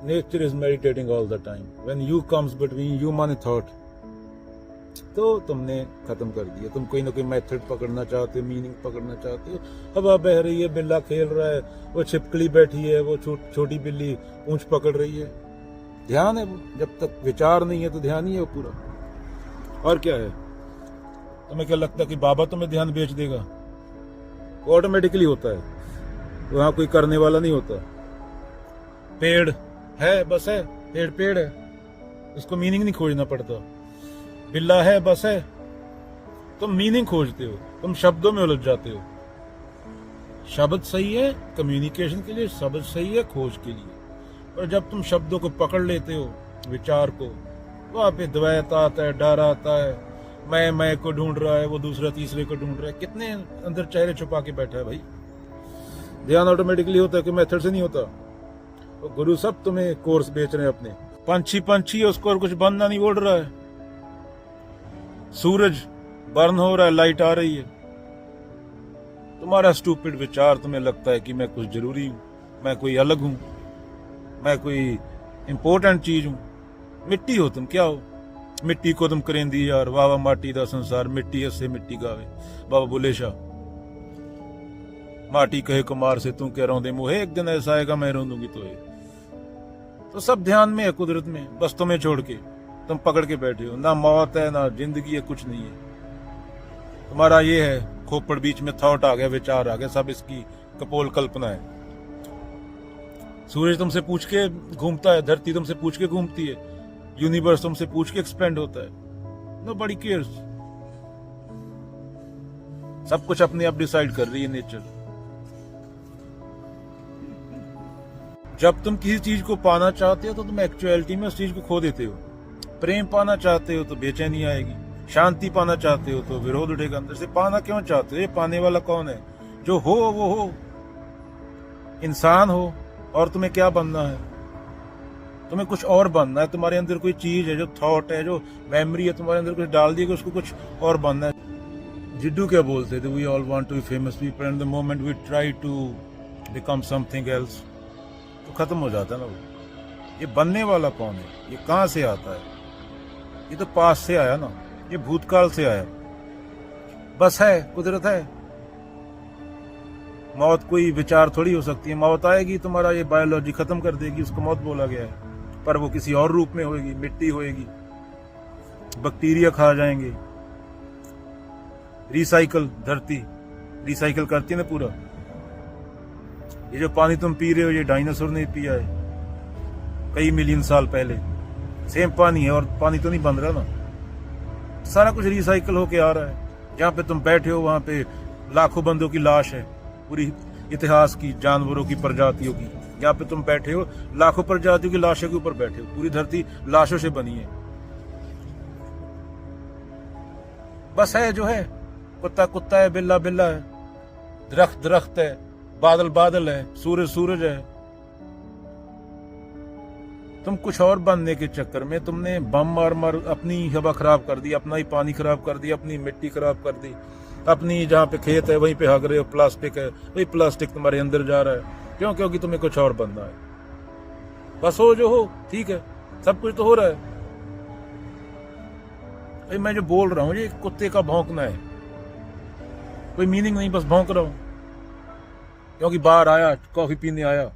Nature is meditating all the time. When you comes between human thought, तो तुमने खत्म कर दिया. तुम कोई ना कोई मेथड पकड़ना चाहते हो, मीनिंग पकड़ना चाहते हो. हवा बह रही है, बिल्ला खेल रहा है, वो छिपकली बैठी है, वो छोटी बिल्ली पूंछ पकड़ रही है. ध्यान है वो. जब तक विचार नहीं है तो ध्यान ही है वो पूरा. और क्या है? तुम्हें क्या लगता है कि बाबा तुम्हें ध्यान बेच देगा? वो ऑटोमेटिकली होता है, वहां कोई करने वाला नहीं होता. पेड़ है, बस है. पेड़ है, उसको मीनिंग नहीं खोजना पड़ता. बिल्ला है, बस है. तुम मीनिंग खोजते हो, तुम शब्दों में उलझ जाते हो. शब्द सही है कम्युनिकेशन के लिए, शब्द सही है खोज के लिए. पर जब तुम शब्दों को पकड़ लेते हो, विचार को, वहां पे द्वैत आता है, डर आता है. मैं को ढूंढ रहा है, वो दूसरा तीसरे को ढूंढ रहा है. कितने अंदर चेहरे छुपा के बैठा है भाई. ध्यान ऑटोमेटिकली होता है कि मेथड से नहीं होता. तो गुरु सब तुम्हें कोर्स बेच रहे हैं अपने. पंछी है, उसको और कुछ बनना नहीं बोल रहा है. सूरज बर्न हो रहा है, लाइट आ रही है. तुम्हारा स्टूपिड विचार, तुम्हें लगता है कि मैं कुछ जरूरी हूं, मैं कोई अलग हूं, मैं कोई इंपॉर्टेंट चीज हूं. मिट्टी हो तुम, क्या हो? मिट्टी को तुम करेंदी यार, वाह वाह माटी दा संसार, मिट्टी हसे मिट्टी गावे. बाबा बुले शाह. माटी कहे कुमार से तू कह रौंदे मुहे, एक दिन ऐसा आएगा मैं रोंदूंगी तो सब ध्यान में है, कुदरत में, बस तुम्हें छोड़ के तुम पकड़ के बैठे हो. ना मौत है, ना जिंदगी है, कुछ नहीं है. तुम्हारा ये है खोपड़, बीच में थॉट आ गया, विचार आ गया, सब इसकी कपोल कल्पना है. सूरज तुमसे पूछ के घूमता है, धरती तुमसे पूछ के घूमती है, यूनिवर्स तुमसे पूछ के एक्सपेंड होता है. Nobody cares. सब कुछ अपने आप डिसाइड कर रही है नेचर. जब तुम किसी चीज को पाना चाहते हो तो तुम एक्चुअलिटी में उस चीज को खो देते हो. प्रेम पाना चाहते हो तो बेचैनी आएगी. शांति पाना चाहते हो तो विरोध उठेगा अंदर से. पाना क्यों चाहते हो? ये पाने वाला कौन है? जो हो वो हो. इंसान हो, और तुम्हें क्या बनना है? तुम्हें कुछ और बनना है. तुम्हारे अंदर कोई चीज है, जो थॉट है, जो मेमोरी है, तुम्हारे अंदर कुछ डाल दी, उसको कुछ और बनना है. जिड्डू क्या बोलते थे? We all want to be famous people and the moment we try to become something else, तो खत्म हो जाता है ना वो. ये बनने वाला कौन है? ये कहां से आता है? ये तो पास से आया ना, ये भूतकाल से आया. बस है, कुदरत है. मौत कोई विचार थोड़ी हो सकती है. मौत आएगी, तुम्हारा ये बायोलॉजी खत्म कर देगी, उसको मौत बोला गया है. पर वो किसी और रूप में होएगी. मिट्टी होएगी, बैक्टीरिया खा जाएंगे. रिसाइकल, धरती रिसाइकल करती है ना पूरा. ये जो पानी तुम पी रहे हो, ये डायनासोर ने पिया है कई मिलियन साल पहले. सेम पानी है, और पानी तो नहीं बन रहा ना. सारा कुछ रिसाइकल होके आ रहा है. जहां पे तुम बैठे हो वहां पे लाखों बंदों की लाश है, पूरी इतिहास की, जानवरों की, प्रजातियों की. जहां पे तुम बैठे हो, लाखों प्रजातियों की लाशों के ऊपर बैठे हो. पूरी धरती लाशों से बनी है. बस है जो है. कुत्ता कुत्ता है, बिल्ला बिल्ला है, दरख्त दरख्त है, बादल बादल है, सूरज सूरज है. तुम कुछ और बनने के चक्कर में तुमने बम मार मार अपनी हवा खराब कर दी, अपना ही पानी खराब कर दिया, अपनी मिट्टी खराब कर दी. अपनी जहाँ पे खेत है वहीं पे हग रहे हो. प्लास्टिक है, वही प्लास्टिक तुम्हारे अंदर जा रहा है. क्यों? क्योंकि तुम्हें कुछ और बनना है. बस हो जो हो, ठीक है, सब कुछ तो हो रहा है. भाई मैं जो बोल रहा हूँ, ये कुत्ते का भौंकना है, कोई मीनिंग नहीं, बस भौंक रहा हूं. क्योंकि बाहर आया, कॉफी पीने आया,